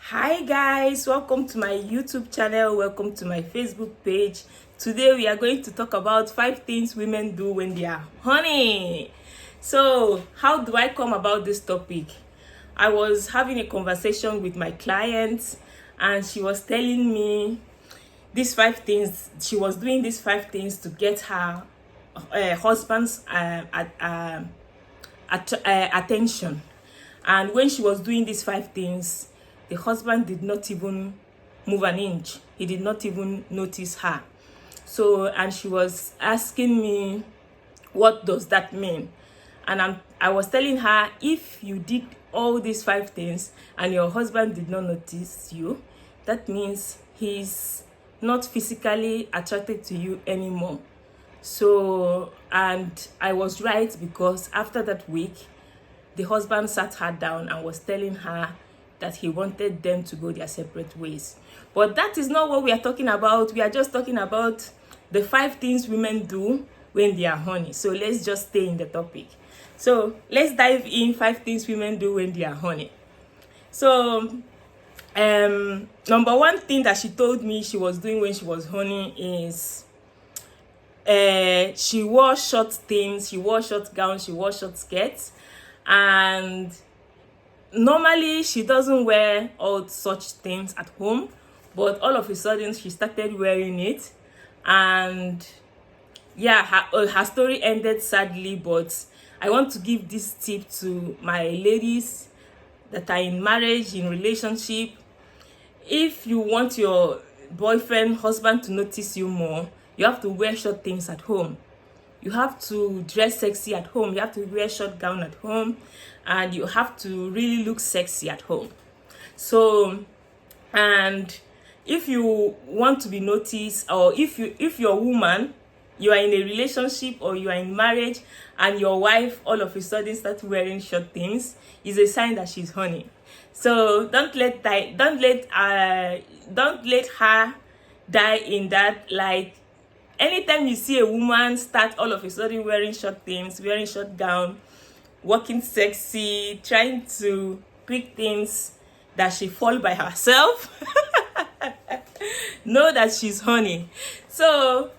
Hi guys, welcome to my YouTube channel, welcome to my Facebook page. Today we are going to talk about 5 things women do when they are horny. So how do I come about this topic? I was having a conversation with my client and she was telling me these 5 things. She was doing these 5 things to get her husband's attention. And when she was doing these 5 things, the husband did not even move an inch. He did not even notice her. So, and she was asking me, what does that mean? And I was telling her, if you did all these 5 things and your husband did not notice you, that means he's not physically attracted to you anymore. So, and I was right, because after that week, the husband sat her down and was telling her that he wanted them to go their separate ways. But that is not what we are talking about. We are just talking about the 5 things women do when they are horny. So let's just stay in the topic. So let's dive in 5 things women do when they are horny. So number 1 thing that she told me she was doing when she was horny is she wore short things, she wore short gowns, she wore short skirts. And normally she doesn't wear all such things at home, but all of a sudden she started wearing it. And yeah, her story ended sadly, but I want to give this tip to my ladies that are in marriage, in relationship. If you want your boyfriend, husband to notice you more, you have to wear short things at home. You have to dress sexy at home. You have to wear short gown at home, and you have to really look sexy at home. So, and if you want to be noticed, or if you're a woman, you are in a relationship or you are in marriage, and your wife all of a sudden starts wearing short things, is a sign that she's horny. So don't let her die in that. Like, anytime you see a woman start all of a sudden wearing short things, wearing short gown, walking sexy, trying to pick things that she fall by herself, know that she's horny. So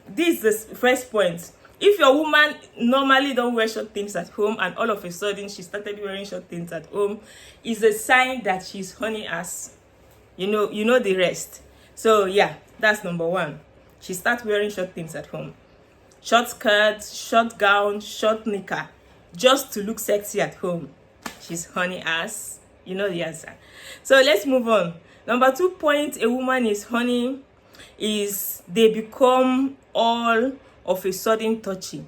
this is the first point. If your woman normally don't wear short things at home and all of a sudden she started wearing short things at home, is a sign that she's horny as you know the rest. So yeah, that's number 1. She starts wearing short things at home. Short skirts, short gown, short knicker, just to look sexy at home. She's horny ass. You know the answer. So let's move on. Number 2 point a woman is horny is they become all of a sudden touchy.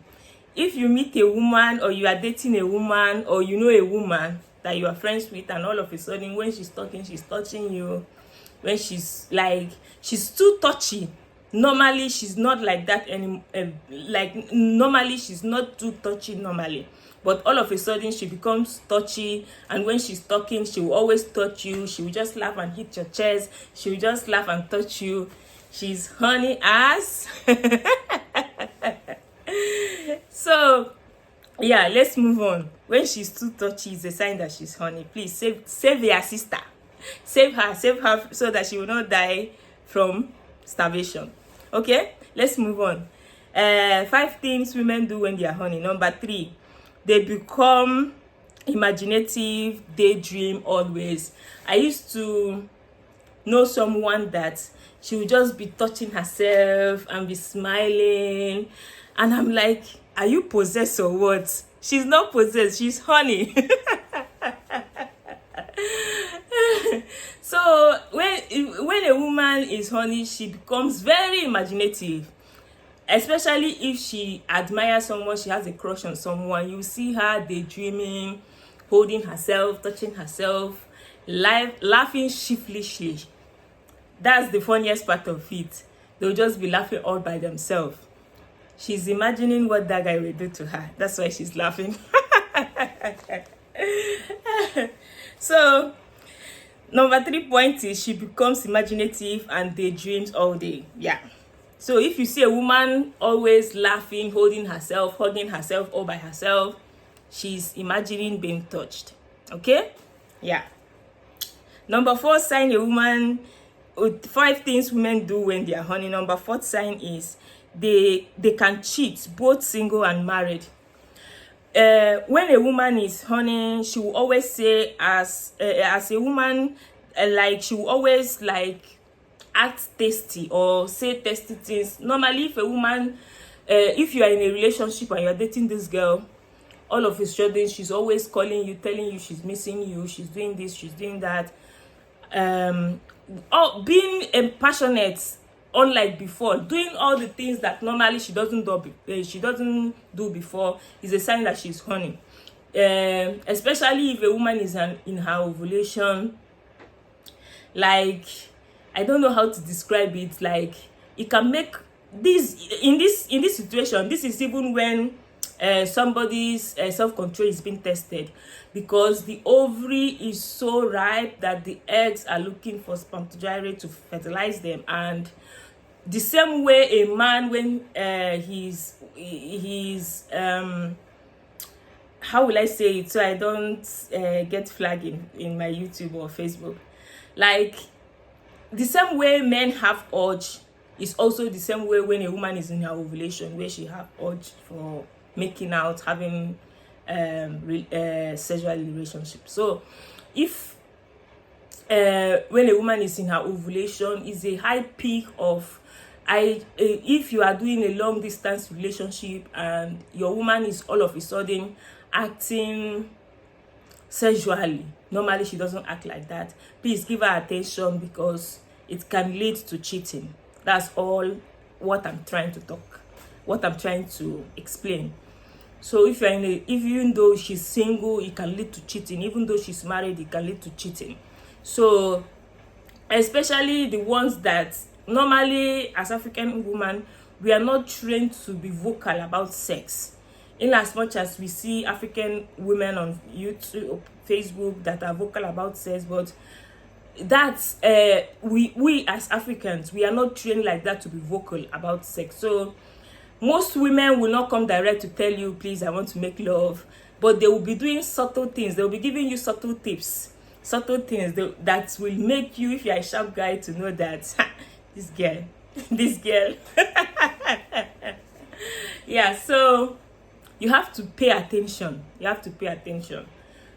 If you meet a woman, or you are dating a woman, or you know a woman that you are friends with, and all of a sudden when she's talking, she's touching you, when she's too touchy. Normally she's not like that anymore. Normally she's not too touchy normally, but all of a sudden she becomes touchy, and when she's talking, she will always touch you. She will just laugh and hit your chest. She will just laugh and touch you. She's horny ass. So yeah, let's move on. When she's too touchy, it's a sign that she's horny. Please save your sister. Save her so that she will not die from starvation. Okay, let's move on. 5 things women do when they are horny. Number 3, they become imaginative, daydream always. I used to know someone that she would just be touching herself and be smiling, and I'm like, are you possessed or what? She's not possessed, she's horny. So when a woman is horny, she becomes very imaginative, especially if she admires someone, she has a crush on someone. You see her daydreaming, holding herself, touching herself, laughing sheepishly. That's the funniest part of it. They'll just be laughing all by themselves. She's imagining what that guy will do to her. That's why she's laughing. So number 3 point is she becomes imaginative and daydreams all day. Yeah. So if you see a woman always laughing, holding herself, hugging herself all by herself, she's imagining being touched. Okay? Yeah. Number 4 sign a woman, 5 things women do when they are horny. Number 4 sign is they can cheat, both single and married. When a woman is horny, she will always say, as a woman, like she will always like act tasty or say tasty things. Normally, if a woman, if you are in a relationship and you're dating this girl, all of a sudden she's always calling you, telling you she's missing you, she's doing this, she's doing that. Being passionate, unlike before, doing all the things that normally she doesn't do before, is a sign that she's horny. Especially if a woman is in her ovulation. Like, I don't know how to describe it. Like, it can make this in this situation. This is even when somebody's self-control is being tested, because the ovary is so ripe that the eggs are looking for spermatozoa to fertilize them. And the same way a man, when he's how will I say it so I don't get flagged in my YouTube or Facebook, like the same way men have urge is also the same way when a woman is in her ovulation, where she have urge for making out, having sexual relationship. So if when a woman is in her ovulation, is a high peak of if you are doing a long distance relationship and your woman is all of a sudden acting sexually, normally she doesn't act like that, please give her attention, because it can lead to cheating. That's all what I'm trying to explain. So if you're even though she's single, it can lead to cheating. Even though she's married, it can lead to cheating. So especially the ones that normally, as African women, we are not trained to be vocal about sex. In as much as we see African women on YouTube, Facebook, that are vocal about sex, but that's we as Africans, we are not trained like that to be vocal about sex. So most women will not come direct to tell you, please, I want to make love, but they will be doing subtle things. They will be giving you subtle tips, subtle things that will make you, if you're a sharp guy, to know that this girl yeah. So you have to pay attention.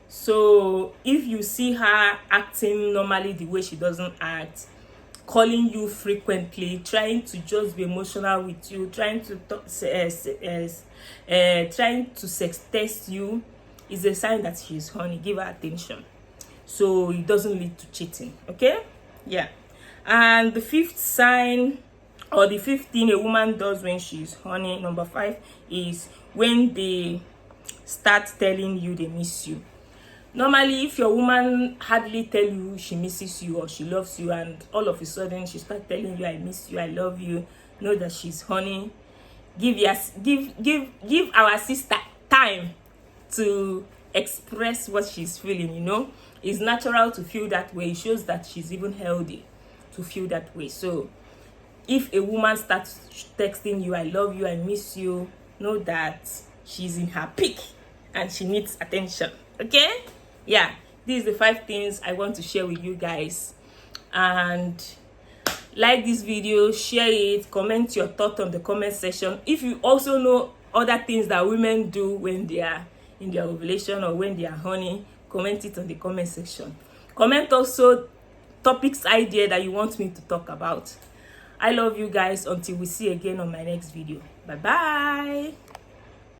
So if you see her acting normally the way she doesn't act, calling you frequently, trying to just be emotional with you, trying to sex test you, is a sign that she's horny. Give her attention, so it doesn't lead to cheating. Okay, yeah. And the 5th sign, or the 5th thing a woman does when she's horny, number 5, is when they start telling you they miss you. Normally, if your woman hardly tell you she misses you or she loves you, and all of a sudden she start telling you I miss you, I love you, know that she's horny. Give our sister time to express what she's feeling. You know, it's natural to feel that way. It shows that she's even healthy to feel that way. So if a woman starts texting you I love you, I miss you, know that she's in her peak and she needs attention. Okay, yeah, these are the 5 things I want to share with you guys. And like this video, share it, comment your thought on the comment section. If you also know other things that women do when they are in their ovulation or when they are horny, comment it on the comment section. Comment also topics idea that you want me to talk about. I love you guys. Until we see again on my next video. Bye bye.